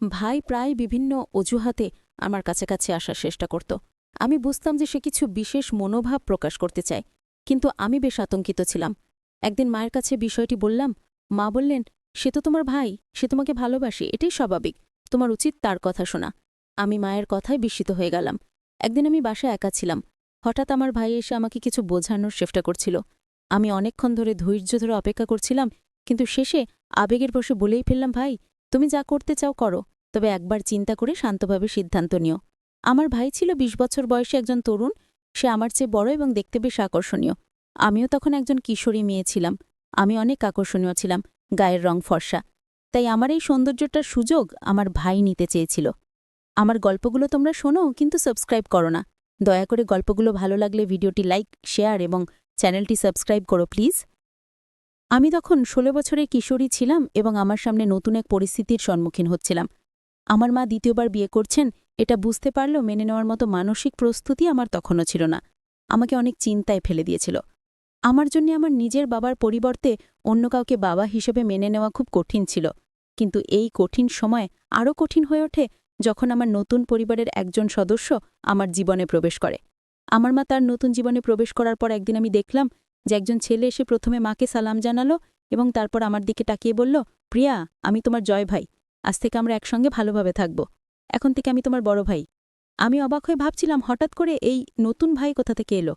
ভাই প্রায় বিভিন্ন অজুহাতে আমার কাছাকাছি আসার চেষ্টা করত। আমি বুঝতাম যে সে কিছু বিশেষ মনোভাব প্রকাশ করতে চায়, কিন্তু আমি বেশ আতঙ্কিত ছিলাম। একদিন মায়ের কাছে বিষয়টি বললাম। মা বললেন, সে তো তোমার ভাই, সে তোমাকে ভালোবাসে, এটাই স্বাভাবিক, তোমার উচিত তার কথা শোনা। আমি মায়ের কথায় বিস্মিত হয়ে গেলাম। একদিন আমি বাসায় একা ছিলাম। হঠাৎ আমার ভাই এসে আমাকে কিছু বোঝানোর চেষ্টা করছিল। আমি অনেকক্ষণ ধরে ধৈর্য ধরে অপেক্ষা করছিলাম, কিন্তু শেষে আবেগের বশে বলেই ফেললাম, ভাই, তুমি যা করতে চাও করো, তবে একবার চিন্তা করে শান্তভাবে সিদ্ধান্ত নিও। আমার ভাই ছিল ২০ বছর বয়সী একজন তরুণ। সে আমার চেয়ে বড় এবং দেখতে বেশ আকর্ষণীয়। আমিও তখন একজন কিশোরী মেয়ে ছিলাম। আমি অনেক আকর্ষণীয় ছিলাম, গায়ের রং ফর্সা। তাই আমার এই সৌন্দর্যটার সুযোগ আমার ভাই নিতে চেয়েছিল। আমার গল্পগুলো তোমরা শোনো, কিন্তু সাবস্ক্রাইব করো না। দয়া করে গল্পগুলো ভালো লাগলে ভিডিওটি লাইক, শেয়ার এবং চ্যানেলটি সাবস্ক্রাইব করো প্লিজ। আমি তখন ১৬ বছরের কিশোরী ছিলাম এবং আমার সামনে নতুন এক পরিস্থিতির সম্মুখীন হচ্ছিলাম। আমার মা দ্বিতীয়বার বিয়ে করছেন, এটা বুঝতে পারলেও মেনে নেওয়ার মতো মানসিক প্রস্তুতি আমার তখনও ছিল না। আমাকে অনেক চিন্তায় ফেলে দিয়েছিল। আমার জন্য আমার নিজের বাবার পরিবর্তে অন্য কাউকে বাবা হিসেবে মেনে নেওয়া খুব কঠিন ছিল। কিন্তু এই কঠিন সময় আরও কঠিন হয়ে ওঠে যখন আমার নতুন পরিবারের একজন সদস্য আমার জীবনে প্রবেশ করে। আমার মা তার নতুন জীবনে প্রবেশ করার পর একদিন আমি দেখলাম যে একজন ছেলে এসে প্রথমে মাকে সালাম জানালো এবং তারপর আমার দিকে তাকিয়ে বলল, প্রিয়া, আমি তোমার জয় ভাই। আজ থেকে আমরা একসঙ্গে ভালোভাবে থাকব। এখন থেকে আমি তোমার বড় ভাই। আমি অবাক হয়ে ভাবছিলাম, হঠাৎ করে এই নতুন ভাই কোথা থেকে এলো।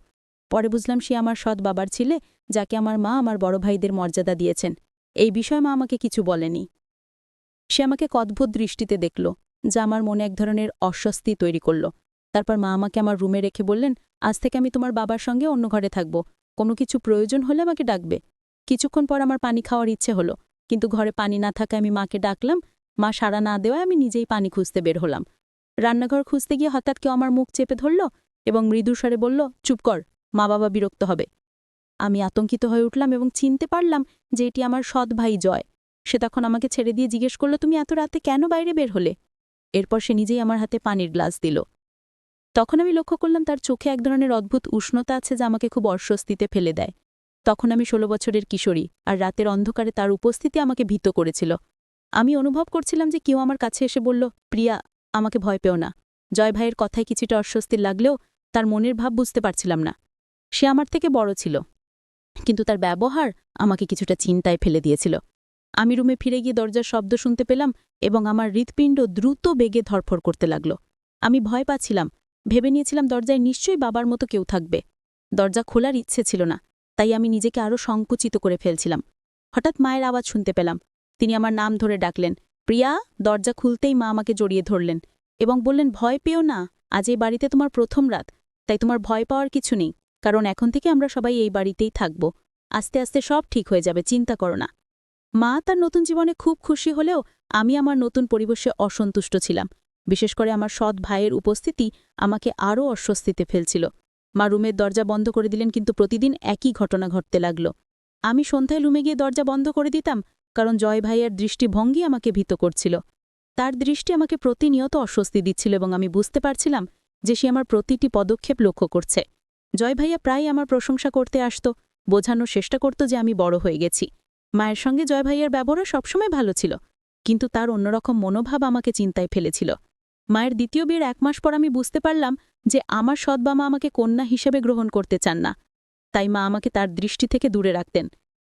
পরে বুঝলাম সে আমার সৎ বাবার ছেলে, যাকে আমার মা আমার বড় ভাইদের মর্যাদা দিয়েছেন। এই বিষয়ে মা আমাকে কিছু বলেনি। সে আমাকে এক অদ্ভুত দৃষ্টিতে দেখল, যা আমার মনে এক ধরনের অস্বস্তি তৈরি করল। তারপর মা আমাকে আমার রুমে রেখে বললেন, আজ থেকে আমি তোমার বাবার সঙ্গে অন্য ঘরে থাকব। কোনো কিছু প্রয়োজন হলে আমাকে ডাকবে। কিছুক্ষণ পর আমার পানি খাওয়ার ইচ্ছে হলো, কিন্তু ঘরে পানি না থাকায় আমি মাকে ডাকলাম। মা সাড়া না দেওয়ায় আমি নিজেই পানি খুঁজতে বের হলাম। রান্নাঘর খুঁজতে গিয়ে হঠাৎ কেউ আমার মুখ চেপে ধরল এবং মৃদুস্বরে বলল, চুপ কর, মা বাবা বিরক্ত হবে। আমি আতঙ্কিত হয়ে উঠলাম এবং চিনতে পারলাম যে এটি আমার সৎ ভাই জয়। সে তখন আমাকে ছেড়ে দিয়ে জিজ্ঞেস করল, তুমি এত রাতে কেন বাইরে বের হলে? এরপর সে নিজেই আমার হাতে পানির গ্লাস দিল। তখন আমি লক্ষ্য করলাম তার চোখে এক ধরনের অদ্ভুত উষ্ণতা আছে যা আমাকে খুব অস্বস্তিতে ফেলে দেয়। তখন আমি ১৬ বছরের কিশোরী, আর রাতের অন্ধকারে তার উপস্থিতি আমাকে ভীত করেছিল। আমি অনুভব করছিলাম যে কেউ আমার কাছে এসে বলল, প্রিয়া, আমাকে ভয় পেও না। জয় ভাইয়ের কথায় কিছুটা অস্বস্তির লাগলেও তার মনের ভাব বুঝতে পারছিলাম না। সে আমার থেকে বড় ছিল, কিন্তু তার ব্যবহার আমাকে কিছুটা চিন্তায় ফেলে দিয়েছিল। আমি রুমে ফিরে গিয়ে দরজার শব্দ শুনতে পেলাম এবং আমার হৃৎপিণ্ড দ্রুত বেগে ধরফর করতে লাগল। আমি ভয় পাচ্ছিলাম, ভেবে নিয়েছিলাম দরজায় নিশ্চয়ই বাবার মতো কেউ থাকবে। দরজা খোলার ইচ্ছে ছিল না, তাই আমি নিজেকে আরও সংকুচিত করে ফেলছিলাম। হঠাৎ মায়ের আওয়াজ শুনতে পেলাম। তিনি আমার নাম ধরে ডাকলেন, প্রিয়া। দরজা খুলতেই মা আমাকে জড়িয়ে ধরলেন এবং বললেন, ভয় পেও না, আজ এই বাড়িতে তোমার প্রথম রাত, তাই তোমার ভয় পাওয়ার কিছু নেই, কারণ এখন থেকে আমরা সবাই এই বাড়িতেই থাকব। আস্তে আস্তে সব ঠিক হয়ে যাবে, চিন্তা করো না। মা তার নতুন জীবনে খুব খুশি হলেও আমি আমার নতুন পরিবেশে অসন্তুষ্ট ছিলাম। বিশেষ করে আমার সৎ ভাইয়ের উপস্থিতি আমাকে আরও অস্বস্তিতে ফেলছিল। মা রুমের দরজা বন্ধ করে দিলেন, কিন্তু প্রতিদিন একই ঘটনা ঘটতে লাগল। আমি সন্ধ্যায় রুমে গিয়ে দরজা বন্ধ করে দিতাম, কারণ জয় ভাইয়ের দৃষ্টিভঙ্গি আমাকে ভীত করছিল। তার দৃষ্টি আমাকে প্রতিনিয়ত অস্বস্তি দিচ্ছিল এবং আমি বুঝতে পারছিলাম যে সে আমার প্রতিটি পদক্ষেপ লক্ষ্য করছে। জয় ভাইয়া প্রায় আমার প্রশংসা করতে আসত, বোঝানোর চেষ্টা করত যে আমি বড় হয়ে গেছি। মায়ের সঙ্গে জয় ভাইয়ের ব্যবহার সবসময় ভালো ছিল, কিন্তু তার অন্যরকম মনোভাব আমাকে চিন্তায় ফেলেছিল। মায়ের দ্বিতীয় বিয়ের ১ মাস পর আমি বুঝতে পারলাম যে আমার সৎবামা আমাকে কন্যা হিসেবে গ্রহণ করতে চান না, তাই মা আমাকে তার দৃষ্টি থেকে দূরে রাখতেন।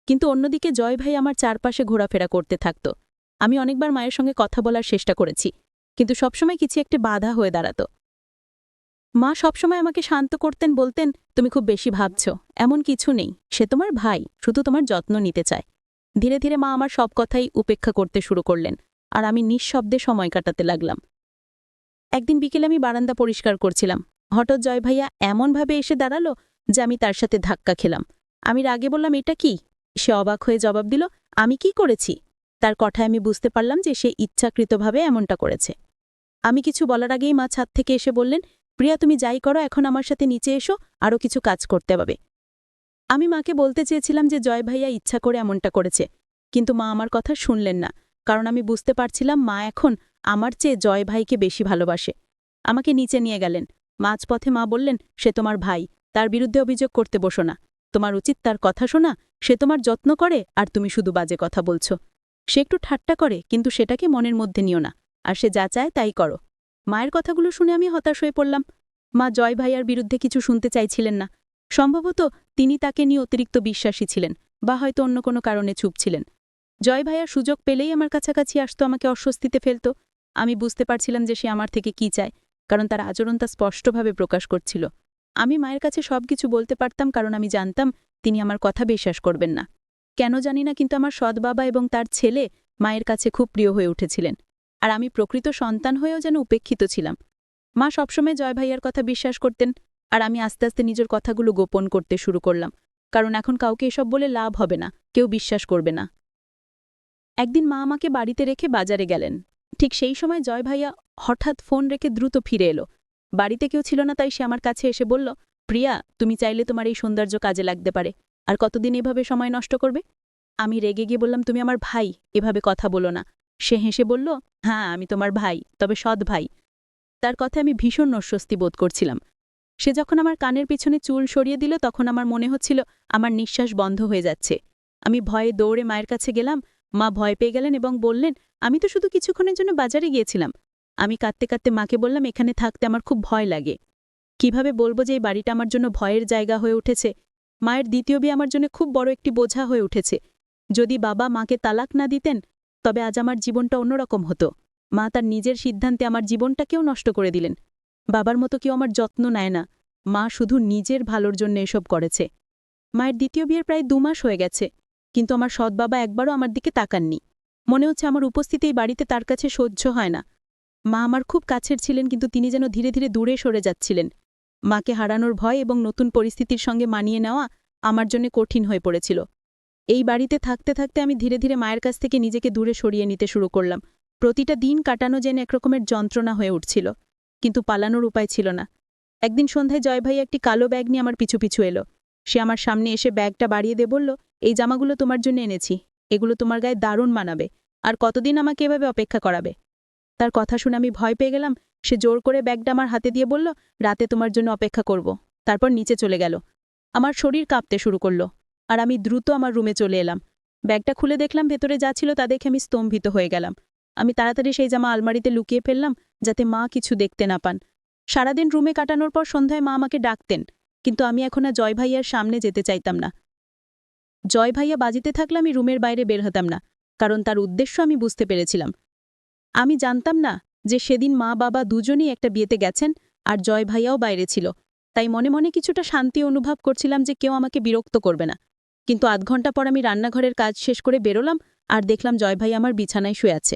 কিন্তু অন্যদিকে জয় ভাই আমার চারপাশে ঘোরাফেরা করতে থাকত। আমি অনেকবার মায়ের সঙ্গে কথা বলার চেষ্টা করেছি, কিন্তু সবসময় কিছু একটি বাধা হয়ে দাঁড়াত। মা সবসময় আমাকে শান্ত করতেন, বলতেন, তুমি খুব বেশি ভাবছ, এমন কিছু নেই, সে তোমার ভাই, শুধু তোমার যত্ন নিতে চায়। ধীরে ধীরে মা আমার সব কথাই উপেক্ষা করতে শুরু করলেন, আর আমি নিঃশব্দে সময় কাটাতে লাগলাম। একদিন বিকেলে আমি বারান্দা পরিষ্কার করছিলাম। হঠাৎ জয় ভাইয়া এমনভাবে এসে দাঁড়ালো যে আমি তার সাথে ধাক্কা খেলাম। আমি রাগে বললাম, এটা কি? সে অবাক হয়ে জবাব দিল, আমি কি করেছি? তার কথায় আমি বুঝতে পারলাম যে সে ইচ্ছাকৃতভাবে এমনটা করেছে। আমি কিছু বলার আগেই মা ছাদ থেকে এসে বললেন, প্রিয়া, তুমি যাই করো, এখন আমার সাথে নিচে এসো, আরও কিছু কাজ করতে হবে। আমি মাকে বলতে চেয়েছিলাম যে জয় ভাইয়া ইচ্ছা করে এমনটা করেছে, কিন্তু মা আমার কথা শুনলেন না, কারণ আমি বুঝতে পারছিলাম মা এখন আমার চেয়ে জয় ভাইকে বেশি ভালোবাসে। আমাকে নিচে নিয়ে গেলেন। মাঝপথে মা বললেন, সে তোমার ভাই, তার বিরুদ্ধে অভিযোগ করতে বসো না। তোমার উচিত তার কথা শোনা। সে তোমার যত্ন করে, আর তুমি শুধু বাজে কথা বলছো। সে একটু ঠাট্টা করে, কিন্তু সেটাকে মনের মধ্যে নিও না। আর সে যা চায় তাই করো। মায়ের কথাগুলো শুনে আমি হতাশ হয়ে পড়লাম। মা জয় ভাইয়ার বিরুদ্ধে কিছু শুনতে চাইছিলেন না। সম্ভবত তিনি তাকে নিয়ে অতিরিক্ত বিশ্বাসী ছিলেন, বা হয়তো অন্য কোনো কারণে চুপ ছিলেন। জয় ভাইয়ার সুযোগ পেলেই আমার কাছাকাছি আসতো, আমাকে অস্বস্তিতে ফেলত। আমি বুঝতে পারছিলাম যে সে আমার থেকে কি চায়, কারণ তার আচরণ তা স্পষ্টভাবে প্রকাশ করছিল। আমি মায়ের কাছে সবকিছু বলতে পারতাম, কারণ আমি জানতাম তিনি আমার কথা বিশ্বাস করবেন না। কেন জানি না, কিন্তু আমার সৎ বাবা এবং তার ছেলে মায়ের কাছে খুব প্রিয় হয়ে উঠেছিলেন। আর আমি প্রকৃত সন্তান হয়েও যেন উপেক্ষিত ছিলাম। মা সবসময় জয় ভাইয়ার কথা বিশ্বাস করতেন, আর আমি আস্তে আস্তে নিজের কথাগুলো গোপন করতে শুরু করলাম, কারণ এখন কাউকে এসব বলে লাভ হবে না, কেউ বিশ্বাস করবে না। একদিন মা আমাকে বাড়িতে রেখে বাজারে গেলেন। ঠিক সেই সময় জয় ভাইয়া হঠাৎ ফোন রেখে দ্রুত ফিরে এলো। বাড়িতে কেউ ছিল না, তাই সে আমার কাছে এসে বলল, প্রিয়া, তুমি চাইলে তোমার এই সৌন্দর্য কাজে লাগতে পারে। আর কতদিন এভাবে সময় নষ্ট করবে? আমি রেগে গিয়ে বললাম, তুমি আমার ভাই, এভাবে কথা বলো না। সে হেসে বলল, হ্যাঁ, আমি তোমার ভাই, তবে সৎ ভাই। তার কথায় আমি ভীষণ অস্বস্তি বোধ করছিলাম। সে যখন আমার কানের পিছনে চুল সরিয়ে দিল, তখন আমার মনে হচ্ছিল আমার নিঃশ্বাস বন্ধ হয়ে যাচ্ছে। আমি ভয়ে দৌড়ে মায়ের কাছে গেলাম। মা ভয় পেয়ে গেলেন এবং বললেন, আমি তো শুধু কিছুক্ষণের জন্য বাজারে গিয়েছিলাম। আমি কাঁদতে কাঁদতে মাকে বললাম, এখানে থাকতে আমার খুব ভয় লাগে। কিভাবে বলবো যে এই বাড়িটা আমার জন্য ভয়ের জায়গা হয়ে উঠেছে? মায়ের দ্বিতীয় বিয়ে আমার জন্য খুব বড় একটি বোঝা হয়ে উঠেছে। যদি বাবা মাকে তালাক না দিতেন, তবে আজ আমার জীবনটা অন্যরকম হতো। মা তার নিজের সিদ্ধান্তে আমার জীবনটাকেও নষ্ট করে দিলেন। বাবার মতো কেউ আমার যত্ন নেয় না। মা শুধু নিজের ভালোর জন্য এসব করেছে। মায়ের দ্বিতীয় বিয়ের প্রায় 2 মাস হয়ে গেছে, কিন্তু আমার সৎ বাবা একবারও আমার দিকে তাকাননি। মনে হচ্ছে আমার উপস্থিতি এই বাড়িতে তার কাছে সহ্য হয় না। মা আমার খুব কাছের ছিলেন, কিন্তু তিনি যেন ধীরে ধীরে দূরে সরে যাচ্ছিলেন। মাকে হারানোর ভয় এবং নতুন পরিস্থিতির সঙ্গে মানিয়ে নেওয়া আমার জন্য কঠিন হয়ে পড়েছিল। এই বাড়িতে থাকতে থাকতে আমি ধীরে ধীরে মায়ের কাছ থেকে নিজেকে দূরে সরিয়ে নিতে শুরু করলাম। প্রতিটা দিন কাটানো যেন একরকমের যন্ত্রণা হয়ে উঠছিল, কিন্তু পালানোর উপায় ছিল না। একদিন সন্ধ্যায় জয় ভাই একটি কালো ব্যাগ নিয়ে আমার পিছু পিছু এলো। সে আমার সামনে এসে ব্যাগটা বাড়িয়ে দিয়ে বলল, এই জামাগুলো তোমার জন্য এনেছি, এগুলো তোমার গায়ে দারুণ মানাবে। আর কতদিন আমাকে এভাবে অপেক্ষা করাবে? তার কথা শুনে আমি ভয় পেয়ে গেলাম। সে জোর করে ব্যাগটা আমার হাতে দিয়ে বলল, রাতে তোমার জন্য অপেক্ষা করব। তারপর নিচে চলে গেল। আমার শরীর কাঁপতে শুরু করল, আর আমি দ্রুত আমার রুমে চলে এলাম। ব্যাগটা খুলে দেখলাম ভেতরে যা ছিল তা দেখে আমি স্তম্ভিত হয়ে গেলাম। আমি তাড়াতাড়ি সেই জামা আলমারিতে লুকিয়ে ফেললাম, যাতে মা কিছু দেখতে না পান। সারাদিন রুমে কাটানোর পর সন্ধ্যায় মা আমাকে ডাকতেন, কিন্তু আমি এখন আর জয় ভাইয়ার সামনে যেতে চাইতাম না। জয় ভাইয়া বাজিতে থাকলে আমি রুমের বাইরে বের হতাম না, কারণ তার উদ্দেশ্য আমি বুঝতে পেরেছিলাম। আমি জানতাম না যে সেদিন মা বাবা দুজনেই একটা বিয়েতে গেছেন, আর জয় ভাইয়াও বাইরে ছিল। তাই মনে মনে কিছুটা শান্তি অনুভব করছিলাম যে কেউ আমাকে বিরক্ত করবে না। কিন্তু 8 ঘন্টা পর আমি রান্নাঘরের কাজ শেষ করে বেরোলাম, আর দেখলাম জয় ভাই আমার বিছানায় শুয়ে আছে।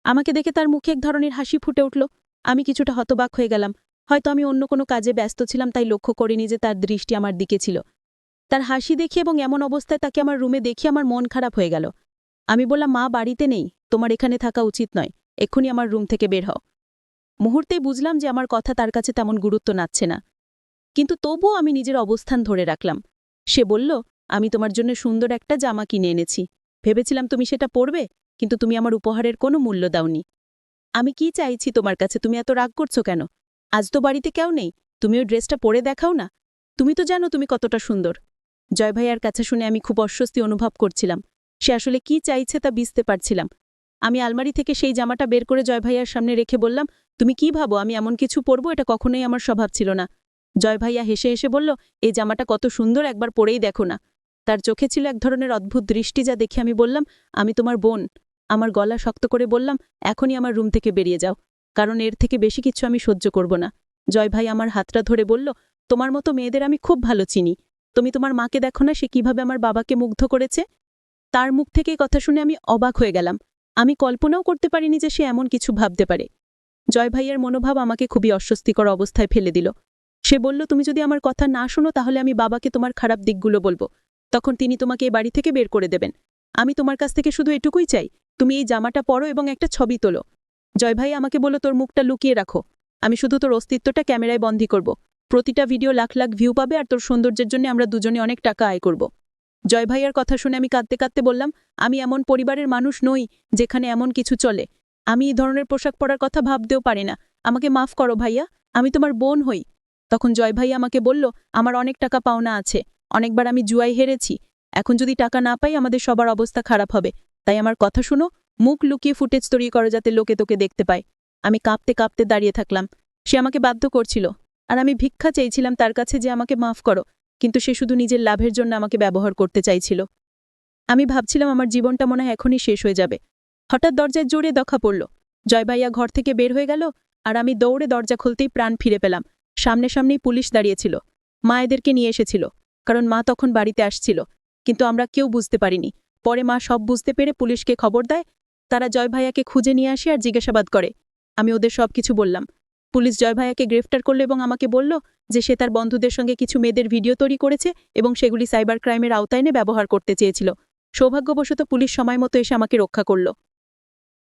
আমাকে দেখে তার মুখে এক ধরনের হাসি ফুটে উঠল। আমি কিছুটা হতবাক হয়ে গেলাম। হয়তো আমি অন্য কোনো কাজে ব্যস্ত ছিলাম, তাই লক্ষ্য করিনি যে তার দৃষ্টি আমার দিকে ছিল। তার হাসি দেখি এবং এমন অবস্থায় তাকে আমার রুমে দেখি আমার মন খারাপ হয়ে গেল। আমি বললাম, মা বাড়িতে নেই, তোমার এখানে থাকা উচিত নয়, এক্ষুনি আমার রুম থেকে বের হও। মুহূর্তেই বুঝলাম যে আমার কথা তার কাছে তেমন গুরুত্ব নাচ্ছে না, কিন্তু তবুও আমি নিজের অবস্থান ধরে রাখলাম। সে বলল, আমি তোমার জন্য সুন্দর একটা জামা কিনে এনেছি। ভেবেছিলাম তুমি সেটা পরবে, কিন্তু তুমি আমার উপহারের কোনো মূল্য দাওনি। আমি কি চাইছি তোমার কাছে, তুমি এত রাগ করছো কেন? আজ তো বাড়িতে কেউ নেই, তুমি ওই ড্রেসটা পরে দেখাও না। তুমি তো জানো তুমি কতটা সুন্দর। জয় ভাইয়ার কাছে শুনে আমি খুব অস্বস্তি অনুভব করছিলাম। সে আসলে কি চাইছে তা বুঝতে পারছিলাম। আমি আলমারি থেকে সেই জামাটা বের করে জয় ভাইয়ার সামনে রেখে বললাম, তুমি কি ভাবো আমি এমন কিছু পরবো? এটা কখনোই আমার স্বভাব ছিল না। জয় ভাইয়া হেসে হেসে বলল, এই জামাটা কত সুন্দর, একবার পরেই দেখো না। তার চোখে ছিল এক ধরনের অদ্ভুত দৃষ্টি, যা দেখে আমি বললাম, আমি তোমার বোন। আমার গলা শক্ত করে বললাম, এখনই আমার রুম থেকে বেরিয়ে যাও, কারণ এর থেকে বেশি কিছু আমি সহ্য করব না। জয় ভাই আমার হাতটা ধরে বলল, তোমার মতো মেয়েদের আমি খুব ভালো চিনি। তুমি তোমার মাকে দেখো না, সে কিভাবে আমার বাবাকে মুগ্ধ করেছে? তার মুখ থেকে কথা শুনে আমি অবাক হয়ে গেলাম। আমি কল্পনাও করতে পারিনি যে সে এমন কিছু ভাবতে পারে। জয় ভাইয়ের মনোভাব আমাকে খুবই অস্বস্তিকর অবস্থায় ফেলে দিল। সে বলল, তুমি যদি আমার কথা না শোনো, তাহলে আমি বাবাকে তোমার খারাপ দিকগুলো বলবো। তখন তিনি তোমাকে এই বাড়ি থেকে বের করে দেবেন। আমি তোমার কাছ থেকে শুধু এটুকুই চাই, তুমি এই জামাটা পরো এবং একটা ছবি তোলো। জয় ভাই আমাকে বলল, তোর মুখটা লুকিয়ে রাখো। আমি শুধু তোর অস্তিত্বটা ক্যামেরায় বন্দী করব। প্রতিটা ভিডিও লাখ লাখ ভিউ পাবে, আর তোর সৌন্দর্যের জন্য আমরা দুজনে অনেক টাকা আয় করব। জয় ভাইয়ার কথা শুনে আমি কাঁদতে কাঁদতে বললাম, আমি এমন পরিবারের মানুষ নই যেখানে এমন কিছু চলে। আমি এই ধরনের পোশাক পরার কথা ভাবতেও পারি না। আমাকে মাফ করো ভাইয়া, আমি তোমার বোন হই। তখন জয় ভাইয়া আমাকে বলল, আমার অনেক টাকা পাওনা আছে, অনেকবার আমি জুয়ায় হেরেছি। এখন যদি টাকা না পাই, আমাদের সবার অবস্থা খারাপ হবে। তাই আমার কথা শুনো, মুখ লুকিয়ে ফুটেজ তৈরি করো যাতে লোকে তোকে দেখতে পায়। আমি কাঁপতে কাঁপতে দাঁড়িয়ে থাকলাম। সে আমাকে বাধ্য করছিল, আর আমি ভিক্ষা চেয়েছিলাম তার কাছে যে আমাকে মাফ করো, কিন্তু সে শুধু নিজের লাভের জন্য আমাকে ব্যবহার করতে চাইছিল। আমি ভাবছিলাম আমার জীবনটা মনে হয় এখনই শেষ হয়ে যাবে। হঠাৎ দরজায় জোরে দেখা পড়ল। জয় ভাইয়া ঘর থেকে বের হয়ে গেল, আর আমি দৌড়ে দরজা খুলতেই প্রাণ ফিরে পেলাম। সামনাসামনি পুলিশ দাঁড়িয়েছিল। মা এদেরকে নিয়ে এসেছিল, কারণ মা তখন বাড়িতে আসছিল। কিন্তু আমরা কেউ বুঝতে পারিনি। পরে মা সব বুঝতে পেরে পুলিশকে খবর দেয়। তারা জয় ভাইয়াকে খুঁজে নিয়ে আসে আর জিজ্ঞাসাবাদ করে। আমি ওদের সবকিছু বললাম। পুলিশ জয় ভাইয়াকে গ্রেফতার করল এবং আমাকে বলল যে সে তার বন্ধুদের সঙ্গে কিছু মেয়েদের ভিডিও তৈরি করেছে এবং সেগুলি সাইবার ক্রাইমের আওতায় এনে ব্যবহার করতে চেয়েছিল। সৌভাগ্যবশত পুলিশ সময় মতো এসে আমাকে রক্ষা করল।